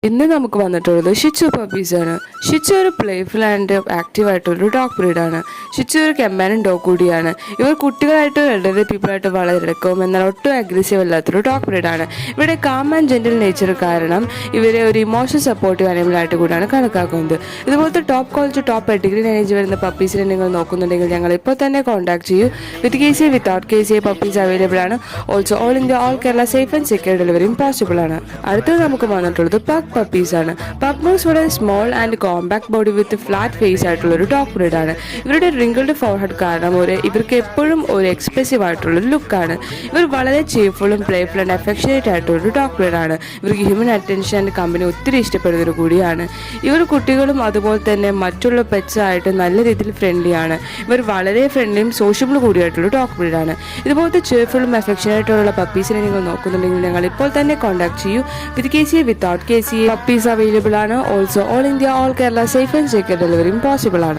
ഇന്ന് നമുക്ക് വന്നിട്ടുള്ളത് ഷിച്ചു പപ്പീസാണ്. ഷിച്ചു ഒരു പ്ലേഫുൾ ആൻഡ് ആക്റ്റീവ് ആയിട്ടുള്ളൊരു ഡോഗ് ബ്രീഡാണ്. ഷിച്ചു ഒരു കമ്പാനിയൻ ഡോഗ് കൂടിയാണ്. ഇവർ കുട്ടികളായിട്ട് എൽഡർലി പീപ്പിളായിട്ട് വളരെടുക്കും, എന്നാൽ ഒട്ടും അഗ്രസീവ് അല്ലാത്തൊരു ഡോഗ് ബ്രീഡാണ്. ഇവിടെ കാം ആൻഡ് ജെന്റിൽ നേച്ചർ കാരണം ഇവരെ ഒരു ഇമോഷണൽ സപ്പോർട്ടീവ് അനിമലായിട്ട് കൂടിയാണ് കണക്കാക്കുന്നത്. ഇതുപോലത്തെ top quality top pedigree lineage വരുന്ന പപ്പീസിനെ നിങ്ങൾ നോക്കുന്നുണ്ടെങ്കിൽ ഞങ്ങൾ ഇപ്പോൾ തന്നെ കോൺടാക്ട് ചെയ്യൂ. With KCA without KCA puppies available ആണ്. Also all India all Kerala safe and secure ഡെലിവറിയും പോസിബിൾ ആണ്. അടുത്തത് നമുക്ക് വന്നിട്ടുള്ളത് പഗ് പപ്പീസ് ആണ്. പഗ്മോസ് വളരെ small and compact body with flat face ആയിട്ടുള്ള ഒരു ഡോഗ് ബ്രീഡ് ആണ്. ഇവരുടെ റിങ്കിൾഡ് ഫോർഹെഡ് കാരണം ഇവർക്ക് എപ്പോഴും ഒരു എക്സ്പ്രസീവ് ആയിട്ടുള്ള ലുക്കാണ്. ഇവർ വളരെ ചീർഫുള്ളും പ്ലേഫുൾ ആൻഡ് അഫെക്ഷനേറ്റ് ആയിട്ടുള്ള ഒരു ഡോഗ് ബ്രീഡ് ആണ്. ഇവർക്ക് ഹ്യൂമൻ അറ്റൻഷൻ ആൻഡ് കമ്പനി ഒത്തിരി ഇഷ്ടപ്പെടുന്നവർ കൂടിയാണ്. ഇവർ കുട്ടികളും അതുപോലെ തന്നെ മറ്റുള്ള പെറ്റ്സ് ആയിട്ട് നല്ല രീതിയിൽ ഫ്രണ്ട്ലിയാണ്. ഇവർ വളരെ ഫ്രണ്ട്ലിയും സോഷ്യബിൾ കൂടിയായിട്ടുള്ള ഡോഗ് ബ്രീഡാണ്. ഇതുപോലത്തെ ചീർഫുള്ളും അഫെക്ഷനേറ്റുള്ള പപ്പീസിനെ നിങ്ങൾ നോക്കുന്നുണ്ടെങ്കിൽ ഞങ്ങൾ ഇപ്പോൾ തന്നെ കോൺടാക്ട് ചെയ്യൂ. With KCA without KCA puppies available ആണ്. Also all India all Kerala safe and secure ഡെലിവറിയും പോസിബിൾ ആണ്.